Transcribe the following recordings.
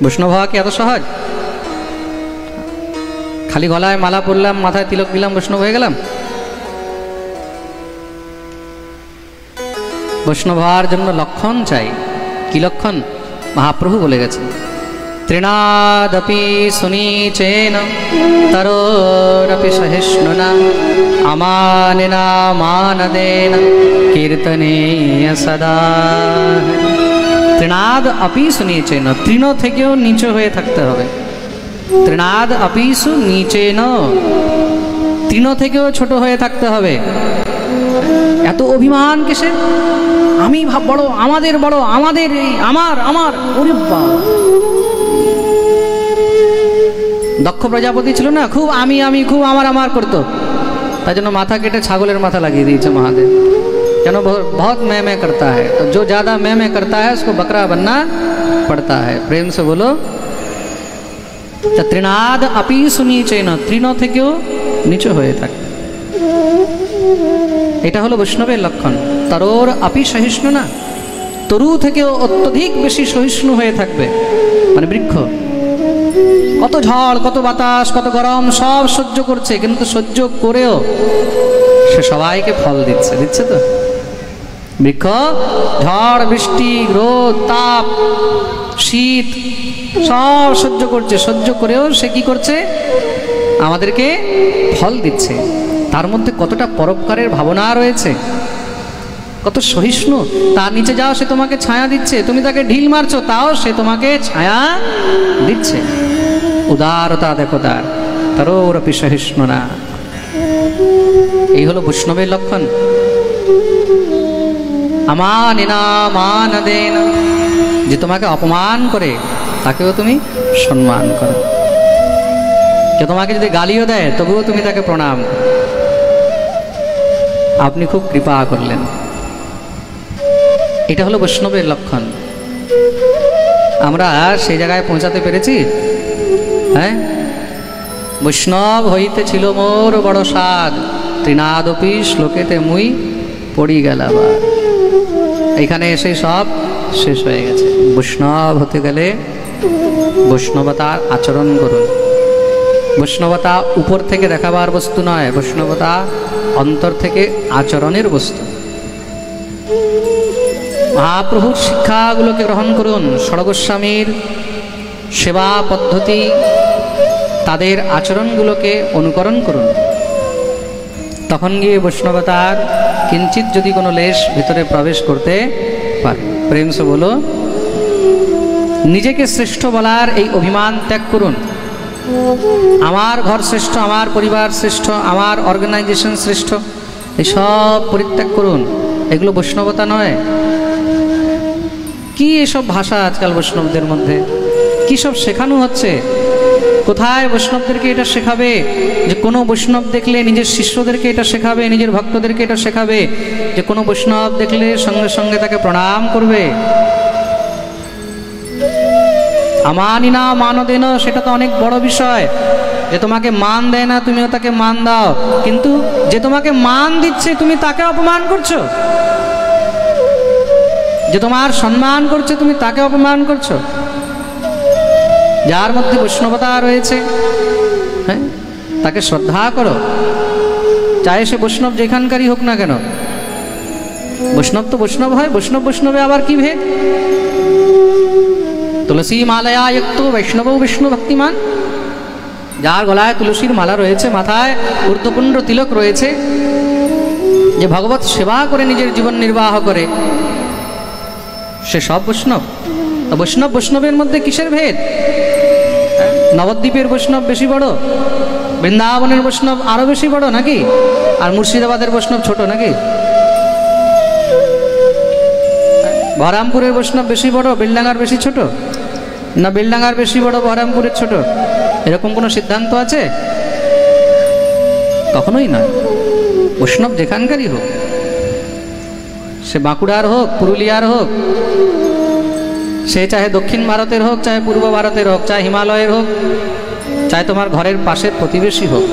বৈষ্ণব হওয়া কি এত সহজ? খালি গলায় মালা পরলাম, মাথায় তিলক দিলাম, বৈষ্ণব হয়ে গেলাম? বৈষ্ণব হওয়ার জন্য লক্ষণ চাই। কি লক্ষণ? মহাপ্রভু বলে গেছেন, তৃণাদপি সুনীচেন তরোরপি সহিষ্ণুনা আমানেনা মানদেন কীর্তনেয় সদা। তৃণাদ আপি সুনীচেন, তৃণ থেকেও নিচু হয়ে থাকতে হবে। তৃণাদ আপিসু নিচেন, তৃণ থেকেও ছোট হয়ে থাকতে হবে। এত অভিমান কিসের? আমি বড়, আমাদের বড়, আমাদের আমার আমার। ওরে বাবা, দক্ষ প্রজাপতি ছিল না, খুব আমি আমি, খুব আমার আমার করতো। তাই জন্য মাথা কেটে ছাগলের মাথা লাগিয়ে দিয়েছে মহাদেব। কেন? बहुत मैं मैं करता है, तो जो ज्यादा मैं मैं करता है उसको बकरा बनना पड़ता है। प्रेम से बोलो, তৃণাদ আপি সুনীচেন, তৃণ থেকেও নিচু হয়ে থাকে। এটা হলো বৈষ্ণবের লক্ষণ। তরোর আপি সহিষ্ণু না, তরু থেকেও অত্যধিক বেশি সহিষ্ণু হয়ে থাকবে। মানে বৃক্ষ কত ঝড়, কত বাতাস, কত গরম সব সহ্য করছে, কিন্তু সহ্য করেও সে সবাইকে ফল দিচ্ছে। দিচ্ছে তো? বৃক্ষ ঝড়, বৃষ্টি, রোদ, তাপ, শীত সব সহ্য করছে, সহ্য করেও সে কি করছে? আমাদেরকে ফল দিচ্ছে। তার মধ্যে কতটা পরোপকারের ভাবনা রয়েছে, কত সহিষ্ণু। তার নিচে যাও, সে তোমাকে ছায়া দিচ্ছে। তুমি তাকে ঢিল মারছো, তাও সে তোমাকে ছায়া দিচ্ছে। উদারতা দেখো তার, তরোরপি সহিষ্ণু না। এই হলো বৈষ্ণবের লক্ষণ। আমানেনা মানদেন, যে তোমাকে অপমান করে তাকেও তুমি সম্মান করো। যে তোমাকে যদি গালিও দেয় তবুও তুমি তাকে প্রণাম করো। আপনি খুব কৃপা করলেন। এটা হলো বৈষ্ণবের লক্ষণ। আমরা সেই জায়গায় পৌঁছাতে পেরেছি? হ্যাঁ, বৈষ্ণব হইতে ছিল মোর বড় সাধ, তৃণাদপি শ্লোকেতে মুই পড়ি গেলাম। এখানে এসে সব শেষ হয়ে গেছে। বৈষ্ণব হতে গেলে বৈষ্ণবতার আচরণ করুন। বৈষ্ণবতা উপর থেকে দেখাবার বস্তু নয়, বৈষ্ণবতা অন্তর থেকে আচরণের বস্তু। মহাপ্রভুর শিক্ষাগুলোকে গ্রহণ করুন, ষড়গোস্বামীর সেবা পদ্ধতি, তাদের আচরণগুলোকে অনুকরণ করুন। তখন গিয়ে বৈষ্ণবতার কিঞ্চিত যদি কোনো লেশ ভিতরে প্রবেশ করতে পারে। প্রেম সে বলো, নিজেকে শ্রেষ্ঠ বলার এই অভিমান ত্যাগ করুন। আমার ঘর শ্রেষ্ঠ, আমার পরিবার শ্রেষ্ঠ, আমার অর্গানাইজেশন শ্রেষ্ঠ, এসব পরিত্যাগ করুন। এগুলো বৈষ্ণবতা নয়। কি এসব ভাষা আজকাল বৈষ্ণবদের মধ্যে? কি সব শেখানো হচ্ছে? কোথায় বৈষ্ণবদেরকে এটা শেখাবে যে কোনো বৈষ্ণব দেখলে নিজের শিষ্যদেরকে এটা শেখাবে, নিজের ভক্তদেরকে এটা শেখাবে যে কোনো বৈষ্ণব দেখলে সঙ্গে সঙ্গে তাকে প্রণাম করবে? আমানিনা মানদেন, সেটা তো অনেক বড় বিষয়। যে তোমাকে মান দেয় না তুমিও তাকে মান দাও, কিন্তু যে তোমাকে মান দিচ্ছে তুমি তাকে অপমান করছো। যে তোমার সম্মান করছে তুমি তাকে অপমান করছো। যার মধ্যে বৈষ্ণবতা রয়েছে, হ্যাঁ, তাকে শ্রদ্ধা করো, চাहे সে বৈষ্ণব যেখানকারই হোক না কেন। বৈষ্ণব তো বৈষ্ণব হয়, বৈষ্ণব বৈষ্ণবে আবার কি ভেদ? তুলসী মালায়া যুক্ত বৈষ্ণব বিষ্ণু ভক্তিমান, যার গলায় তুলসীর মালা রয়েছে, মাথায় ঊর্ধ্বপুণ্ড তিলক রয়েছে, যে ভগবত সেবা করে নিজের জীবন নির্বাহ করে, সে সব বৈষ্ণব। তো বৈষ্ণব বৈষ্ণবের মধ্যে কিসের ভেদ? নবদ্বীপের বৈষ্ণব বেশি বড়, বৃন্দাবনের বৈষ্ণব আরো বেশি বড় নাকি? আর মুর্শিদাবাদের বৈষ্ণব ছোট নাকি? বহরমপুরের বৈষ্ণব বেশি বড়, বেলডাঙ্গার বেশি ছোট? না বেলডাঙ্গার বেশি বড়, বহরমপুরের ছোট? এরকম কোনো সিদ্ধান্ত আছে? কখনোই নয়। বৈষ্ণব যেখানকারই হোক, সে বাঁকুড়ার হোক, পুরুলিয়ার হোক, সে চাহে দক্ষিণ ভারতের হোক, চাহে পূর্ব ভারতের হোক, চাহে হিমালয়ের হোক, চাহে তোমার ঘরের পাশের প্রতিবেশী হোক,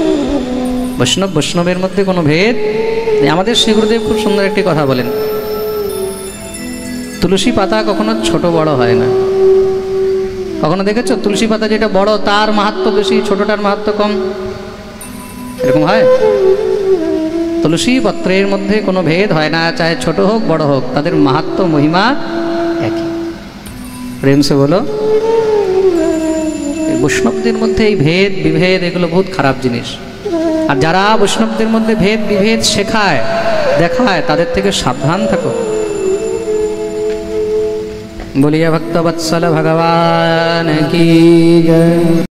বৈষ্ণব বৈষ্ণবের মধ্যে কোনো ভেদ নেই। আমাদের শ্রী গুরুদেব খুব সুন্দর একটি কথা বলেন, তুলসী পাতা কখনো ছোট বড় হয় না, কখনো দেখেছো তুলসী পাতা যেটা বড় তার মাহাত্ম্য বেশি, ছোটটার মাহাত্ম্য কম? এরকম হয়? তুলসী পত্রের মধ্যে কোনো ভেদ হয় না, চাहे ছোট হোক বড় হোক, তাদের মাহাত্ম্য মহিমা একই। প্রেম সে বলো। বৈষ্ণবদের মধ্যে এই ভেদ বিভেদ এগুলো বহুত খারাপ জিনিস। আর যারা বৈষ্ণবদের মধ্যে ভেদ বিভেদ শেখায় দেখায় তাদের থেকে সাবধান থাকো। বলিয়া ভক্তবৎসল ভগবান কি জয়।